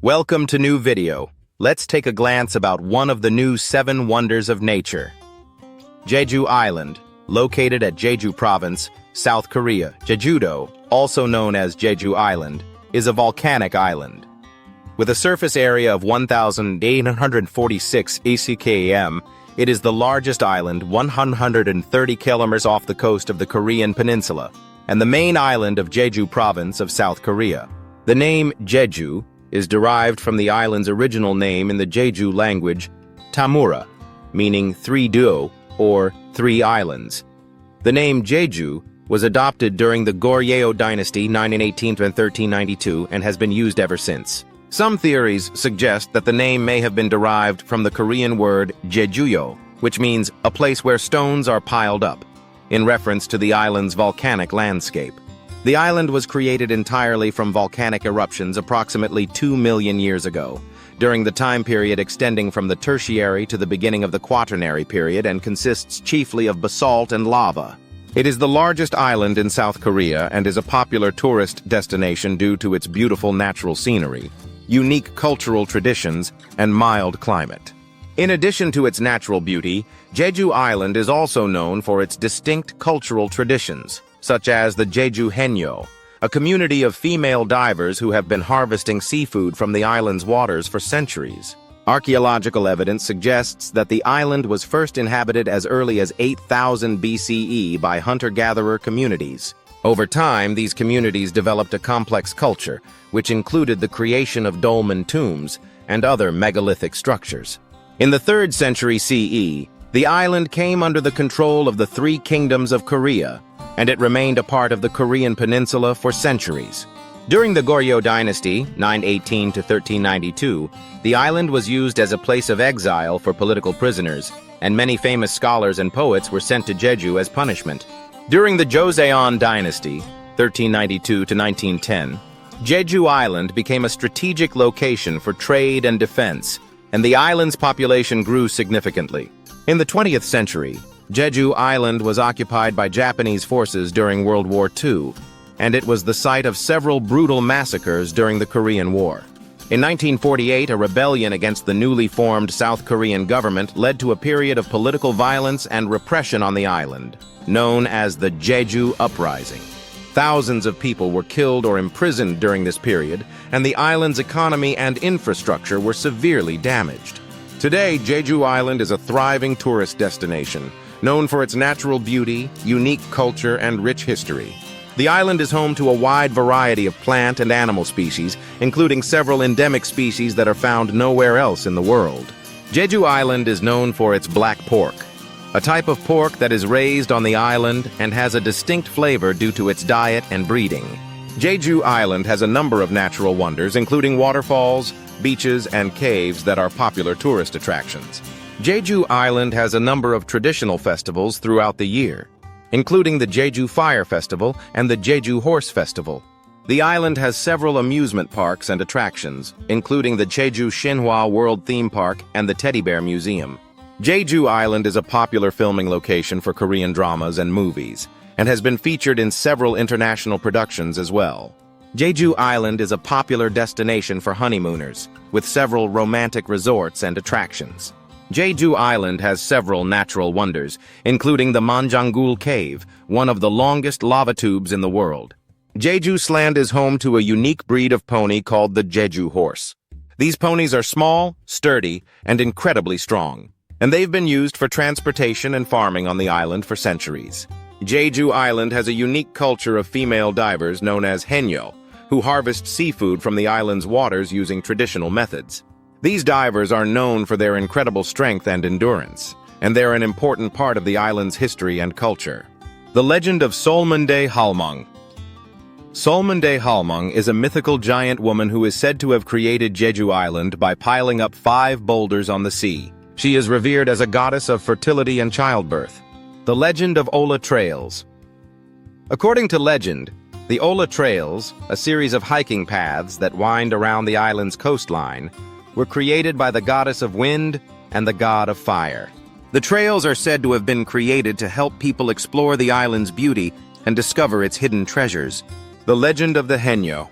Welcome to new video. Let's take a glance about one of the new 7 wonders of nature. Jeju Island, located at Jeju Province, South Korea. Jeju-do, also known as Jeju Island, is a volcanic island. With a surface area of 1,846 km, it is the largest island 130 kilometers off the coast of the Korean peninsula, and the main island of Jeju Province of South Korea. The name Jeju is derived from the island's original name in the Jeju language, Tamura, meaning 3 duo or 3 islands. The name Jeju was adopted during the Goryeo dynasty 918 to 1392 and has been used ever since. Some theories suggest that the name may have been derived from the Korean word Jejuyo, which means a place where stones are piled up, in reference to the island's volcanic landscape. The island was created entirely from volcanic eruptions approximately 2 million years ago, during the time period extending from the Tertiary to the beginning of the Quaternary period, and consists chiefly of basalt and lava. It is the largest island in South Korea and is a popular tourist destination due to its beautiful natural scenery, unique cultural traditions, and mild climate. In addition to its natural beauty, Jeju Island is also known for its distinct cultural traditions, such as the Jeju Haeopjae, a community of female divers who have been harvesting seafood from the island's waters for centuries. Archaeological evidence suggests that the island was first inhabited as early as 8000 BCE by hunter-gatherer communities. Over time, these communities developed a complex culture, which included the creation of dolmen tombs and other megalithic structures. In the 3rd century CE, the island came under the control of the 3 kingdoms of Korea, and it remained a part of the Korean peninsula for centuries. During the Goryeo dynasty, 918 to 1392, the island was used as a place of exile for political prisoners, and many famous scholars and poets were sent to Jeju as punishment. During the Joseon dynasty, 1392 to 1910, Jeju Island became a strategic location for trade and defense, and the island's population grew significantly. In the 20th century, Jeju Island was occupied by Japanese forces during World War II, and it was the site of several brutal massacres during the Korean War. In 1948, a rebellion against the newly formed South Korean government led to a period of political violence and repression on the island, known as the Jeju Uprising. Thousands of people were killed or imprisoned during this period, and the island's economy and infrastructure were severely damaged. Today, Jeju Island is a thriving tourist destination, known for its natural beauty, unique culture, and rich history. The island is home to a wide variety of plant and animal species, including several endemic species that are found nowhere else in the world. Jeju Island is known for its black pork, a type of pork that is raised on the island and has a distinct flavor due to its diet and breeding. Jeju Island has a number of natural wonders, including waterfalls, beaches, and caves that are popular tourist attractions. Jeju Island has a number of traditional festivals throughout the year, including the Jeju Fire Festival and the Jeju Horse Festival. The island has several amusement parks and attractions, including the Jeju Shinhwa World Theme Park and the Teddy Bear Museum. Jeju Island is a popular filming location for Korean dramas and movies, and has been featured in several international productions as well. Jeju Island is a popular destination for honeymooners, with several romantic resorts and attractions. Jeju Island has several natural wonders, including the Manjanggul Cave, one of the longest lava tubes in the world. JejuIsland is home to a unique breed of pony called the Jeju horse. These ponies are small, sturdy, and incredibly strong, and they've been used for transportation and farming on the island for centuries. Jeju Island has a unique culture of female divers known as Haeopjae, who harvest seafood from the island's waters using traditional methods. These divers are known for their incredible strength and endurance, and they're an important part of the island's history and culture. The legend of Solmundae Halmang. Solmundae Halmang is a mythical giant woman who is said to have created Jeju Island by piling up 5 boulders on the sea. She is revered as a goddess of fertility and childbirth. The legend of Ola Trails. According to legend, the Ola Trails, a series of hiking paths that wind around the island's coastline, were created by the goddess of wind and the god of fire. The trails are said to have been created to help people explore the island's beauty and discover its hidden treasures. The legend of the Haeopjae.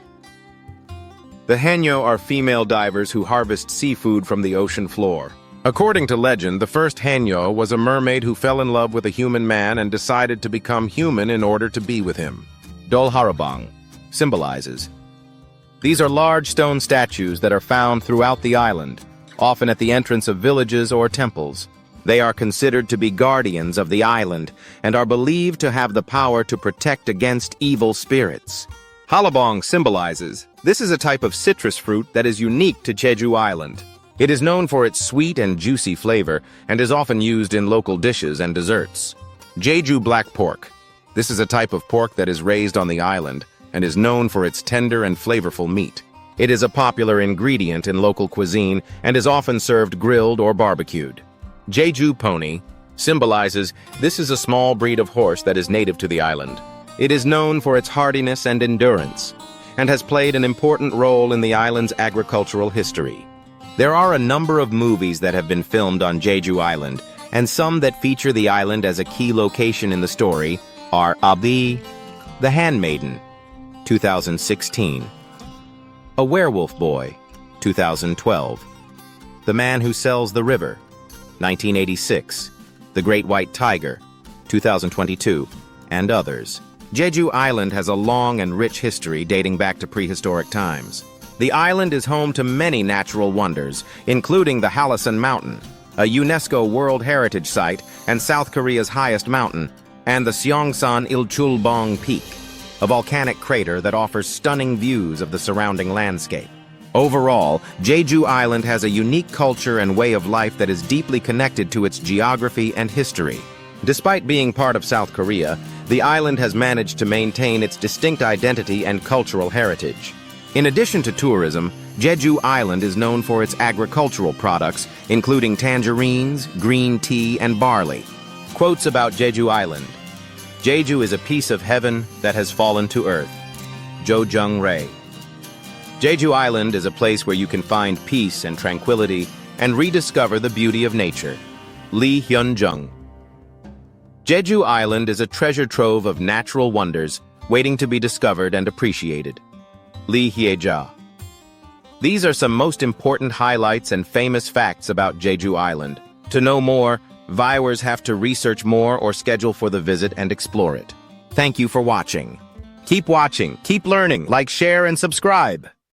The Haeyo are female divers who harvest seafood from the ocean floor. According to legend, the first Haeyo was a mermaid who fell in love with a human man and decided to become human in order to be with him. Dolharabang symbolizes. These are large stone statues that are found throughout the island, often at the entrance of villages or temples. They are considered to be guardians of the island and are believed to have the power to protect against evil spirits. Hallabong symbolizes. This is a type of citrus fruit that is unique to Jeju Island. It is known for its sweet and juicy flavor and is often used in local dishes and desserts. Jeju black pork. This is a type of pork that is raised on the island and is known for its tender and flavorful meat. It is a popular ingredient in local cuisine and is often served grilled or barbecued. Jeju pony symbolizes. This is a small breed of horse that is native to the island. It is known for its hardiness and endurance and has played an important role in the island's agricultural history. There are a number of movies that have been filmed on Jeju Island, and some that feature the island as a key location in the story are Abi, The Handmaiden, 2016, A Werewolf Boy, 2012, The Man Who Sells the River, 1986, The Great White Tiger, 2022, and others. Jeju Island has a long and rich history dating back to prehistoric times. The island is home to many natural wonders, including the Hallasan Mountain, a UNESCO World Heritage Site and South Korea's highest mountain, and the Seongsan Ilchulbong Peak, a volcanic crater that offers stunning views of the surrounding landscape. Overall, Jeju Island has a unique culture and way of life that is deeply connected to its geography and history. Despite being part of South Korea, the island has managed to maintain its distinct identity and cultural heritage. In addition to tourism, Jeju Island is known for its agricultural products, including tangerines, green tea, and barley. Quotes about Jeju Island. Jeju is a piece of heaven that has fallen to earth. Jo Jung-rae. Jeju Island is a place where you can find peace and tranquility and rediscover the beauty of nature. Lee Hyun-jung. Jeju Island is a treasure trove of natural wonders waiting to be discovered and appreciated. Lee Hyeja. These are some most important highlights and famous facts about Jeju Island. To know more, viewers have to research more or schedule for the visit and explore it. Thank you for watching. Keep watching, keep learning, like, share, and subscribe.